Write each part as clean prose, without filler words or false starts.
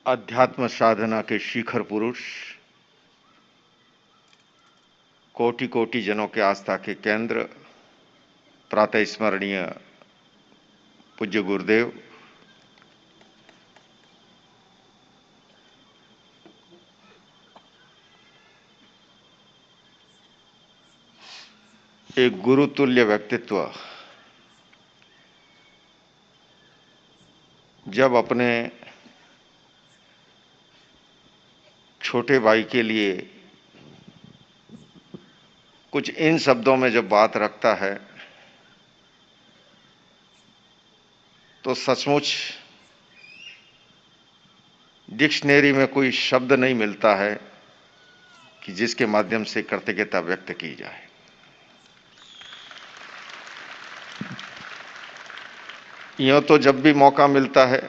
अध्यात्म साधना के शिखर पुरुष, कोटि कोटि जनों के आस्था के केंद्र, प्रातः स्मरणीय पूज्य गुरुदेव, एक गुरुतुल्य व्यक्तित्व जब अपने छोटे भाई के लिए कुछ इन शब्दों में जब बात रखता है तो सचमुच डिक्शनरी में कोई शब्द नहीं मिलता है कि जिसके माध्यम से कृतज्ञता व्यक्त की जाए। यूं तो जब भी मौका मिलता है,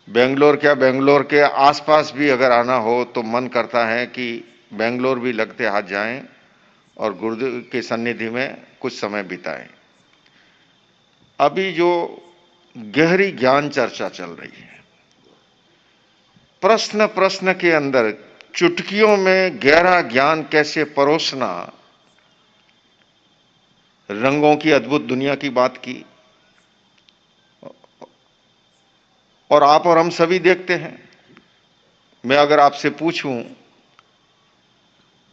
बेंगलोर क्या बेंगलोर के आसपास भी अगर आना हो तो मन करता है कि बेंगलोर भी लगते हाथ जाएं और गुरुदेव के सन्निधि में कुछ समय बिताएं। अभी जो गहरी ज्ञान चर्चा चल रही है, प्रश्न प्रश्न के अंदर चुटकियों में गहरा ज्ञान कैसे परोसना, रंगों की अद्भुत दुनिया की बात की। और आप और हम सभी देखते हैं। मैं अगर आपसे पूछूं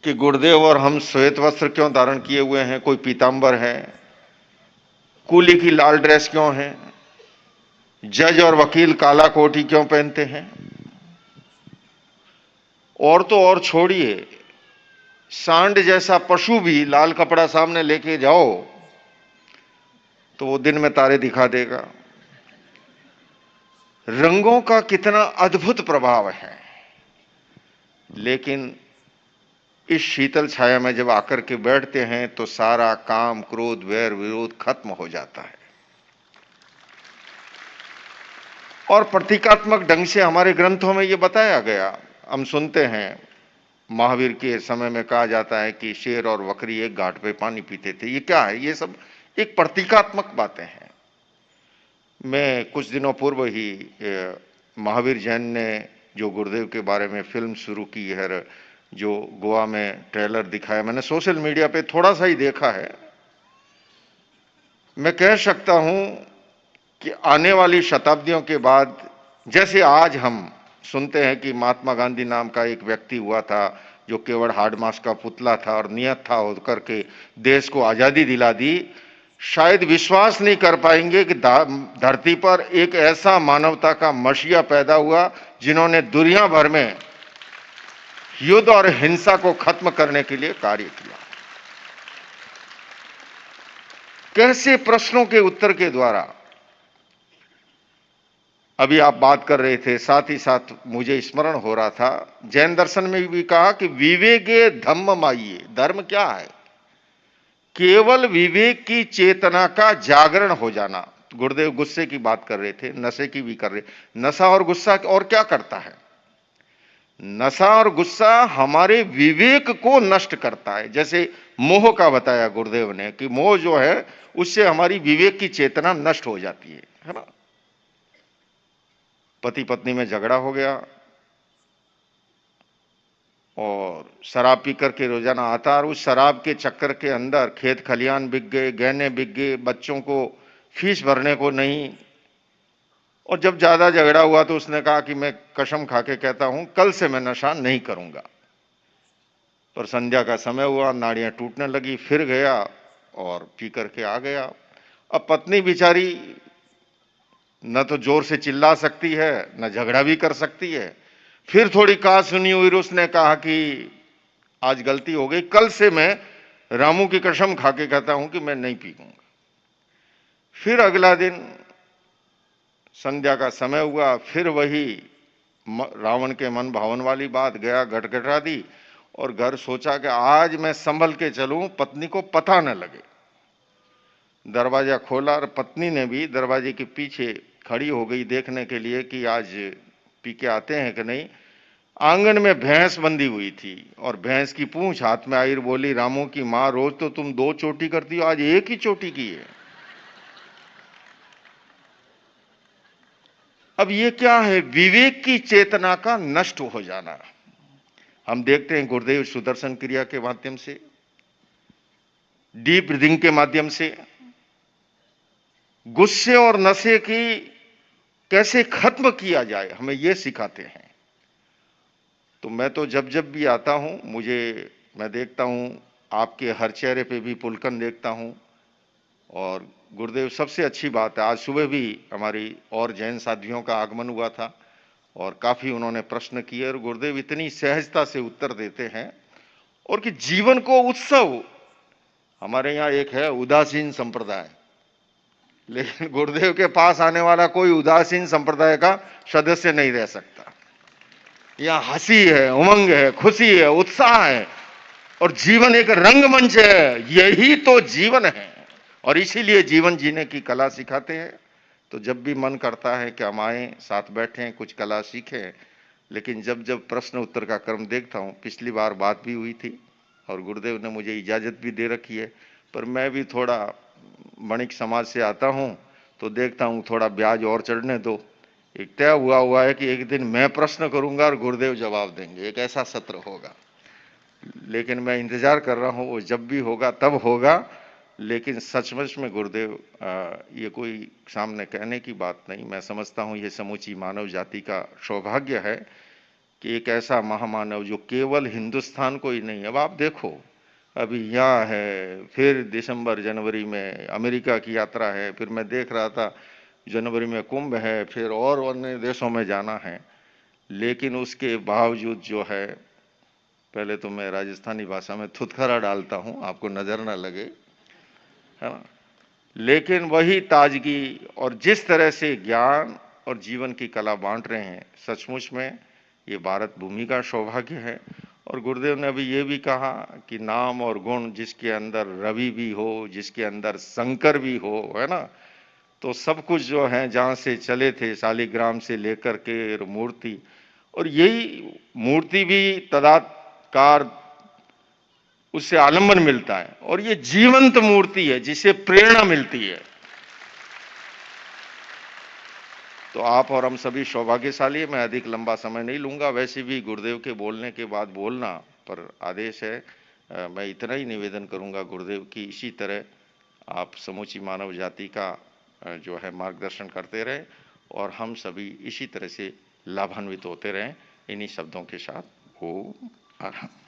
कि गुरुदेव और हम श्वेत वस्त्र क्यों धारण किए हुए हैं, कोई पीतांबर है, कूली की लाल ड्रेस क्यों है, जज और वकील काला कोटी क्यों पहनते हैं, और तो और छोड़िए, सांड जैसा पशु भी लाल कपड़ा सामने लेके जाओ तो वो दिन में तारे दिखा देगा। रंगों का कितना अद्भुत प्रभाव है, लेकिन इस शीतल छाया में जब आकर के बैठते हैं तो सारा काम, क्रोध, वैर, विरोध खत्म हो जाता है। और प्रतीकात्मक ढंग से हमारे ग्रंथों में यह बताया गया। हम सुनते हैं महावीर के समय में कहा जाता है कि शेर और बकरी एक घाट पे पानी पीते थे। ये क्या है? ये सब एक प्रतीकात्मक बातें हैं। मैं कुछ दिनों पूर्व ही महावीर जैन ने जो गुरुदेव के बारे में फिल्म शुरू की है, जो गोवा में ट्रेलर दिखाया, मैंने सोशल मीडिया पे थोड़ा सा ही देखा है। मैं कह सकता हूं कि आने वाली शताब्दियों के बाद, जैसे आज हम सुनते हैं कि महात्मा गांधी नाम का एक व्यक्ति हुआ था जो केवल हार्ड मास का पुतला था और नियत था होकर के देश को आजादी दिला दी, शायद विश्वास नहीं कर पाएंगे कि धरती पर एक ऐसा मानवता का मसीहा पैदा हुआ जिन्होंने दुनिया भर में युद्ध और हिंसा को खत्म करने के लिए कार्य किया। कैसे प्रश्नों के उत्तर के द्वारा, अभी आप बात कर रहे थे, साथ ही साथ मुझे स्मरण हो रहा था, जैन दर्शन में भी कहा कि विवेके धम्म माइये। धर्म क्या है? केवल विवेक की चेतना का जागरण हो जाना। गुरुदेव गुस्से की बात कर रहे थे, नशे की भी कर रहे। नशा और गुस्सा और क्या करता है? नशा और गुस्सा हमारे विवेक को नष्ट करता है। जैसे मोह का बताया गुरुदेव ने कि मोह जो है उससे हमारी विवेक की चेतना नष्ट हो जाती है ना। पति पत्नी में झगड़ा हो गया और शराब पी करके रोजाना आता, और उस शराब के चक्कर के अंदर खेत खलियान बिक गए, गहने बिक गए, बच्चों को फीस भरने को नहीं। और जब ज्यादा झगड़ा हुआ तो उसने कहा कि मैं कसम खा के कहता हूं कल से मैं नशा नहीं करूंगा। पर संध्या का समय हुआ, नाड़ियां टूटने लगी, फिर गया और पी करके आ गया। अब पत्नी बेचारी न तो जोर से चिल्ला सकती है, न झगड़ा भी कर सकती है। फिर थोड़ी कहा सुनी हुई उसने कहा कि आज गलती हो गई, कल से मैं रामू की कसम खा के कहता हूं कि मैं नहीं पीऊंगा। फिर अगला दिन संध्या का समय हुआ, फिर वही रावण के मन भावन वाली बात, गया गटगटा दी और घर सोचा कि आज मैं संभल के चलूं, पत्नी को पता न लगे। दरवाजा खोला और पत्नी ने भी दरवाजे के पीछे खड़ी हो गई देखने के लिए कि आज पी के आते हैं कि नहीं। आंगन में भैंस बंधी हुई थी और भैंस की पूंछ हाथ में आई, बोली रामू की मां, रोज तो तुम 2 चोटी करती हो, आज एक ही चोटी की है। अब ये क्या है? विवेक की चेतना का नष्ट हो जाना। हम देखते हैं गुरुदेव सुदर्शन क्रिया के माध्यम से, डीप ब्रीदिंग के माध्यम से गुस्से और नशे की कैसे खत्म किया जाए, हमें यह सिखाते हैं। तो मैं तो जब जब भी आता हूं, मैं देखता हूं आपके हर चेहरे पे भी पुलकन देखता हूं। और गुरुदेव, सबसे अच्छी बात है, आज सुबह भी हमारी और जैन साथियों का आगमन हुआ था और काफी उन्होंने प्रश्न किए और गुरुदेव इतनी सहजता से उत्तर देते हैं। और कि जीवन को उत्सव, हमारे यहाँ एक है उदासीन संप्रदाय, लेकिन गुरुदेव के पास आने वाला कोई उदासीन संप्रदाय का सदस्य नहीं रह सकता। यहाँ हंसी है, उमंग है, खुशी है, उत्साह है और जीवन एक रंगमंच है। यही तो जीवन है और इसीलिए जीवन जीने की कला सिखाते हैं। तो जब भी मन करता है कि हम आए, साथ बैठें, कुछ कला सीखें। लेकिन जब जब प्रश्न उत्तर का क्रम देखता हूँ, पिछली बार बात भी हुई थी और गुरुदेव ने मुझे इजाजत भी दे रखी है, पर मैं भी थोड़ा वणिक समाज से आता हूँ तो देखता हूँ थोड़ा ब्याज और चढ़ने दो। एक तय हुआ है कि एक दिन मैं प्रश्न करूंगा और गुरुदेव जवाब देंगे, एक ऐसा सत्र होगा। लेकिन मैं इंतजार कर रहा हूँ, वो जब भी होगा तब होगा। लेकिन सचमुच में गुरुदेव, ये कोई सामने कहने की बात नहीं, मैं समझता हूँ ये समूची मानव जाति का सौभाग्य है कि एक ऐसा महामानव जो केवल हिंदुस्तान को ही नहीं, अब आप देखो अभी यहाँ है, फिर दिसंबर जनवरी में अमेरिका की यात्रा है, फिर मैं देख रहा था जनवरी में कुंभ है, फिर और अन्य देशों में जाना है। लेकिन उसके बावजूद जो है, पहले तो मैं राजस्थानी भाषा में थुतखरा डालता हूँ, आपको नजर ना लगे, है ना। लेकिन वही ताजगी और जिस तरह से ज्ञान और जीवन की कला बांट रहे हैं, सचमुच में ये भारत भूमि का सौभाग्य है। और गुरुदेव ने अभी ये भी कहा कि नाम और गुण जिसके अंदर रवि भी हो, जिसके अंदर शंकर भी हो, है ना, तो सब कुछ जो है जहाँ से चले थे शालिग्राम से लेकर के मूर्ति, और यही मूर्ति भी तदाकार उससे आलंबन मिलता है और ये जीवंत मूर्ति है जिसे प्रेरणा मिलती है। तो आप और हम सभी सौभाग्यशाली है। मैं अधिक लंबा समय नहीं लूंगा, वैसे भी गुरुदेव के बोलने के बाद बोलना पर आदेश है। मैं इतना ही निवेदन करूंगा गुरुदेव की इसी तरह आप समूची मानव जाति का जो है मार्गदर्शन करते रहे और हम सभी इसी तरह से लाभान्वित होते रहें। इन्हीं शब्दों के साथ ओम आराम।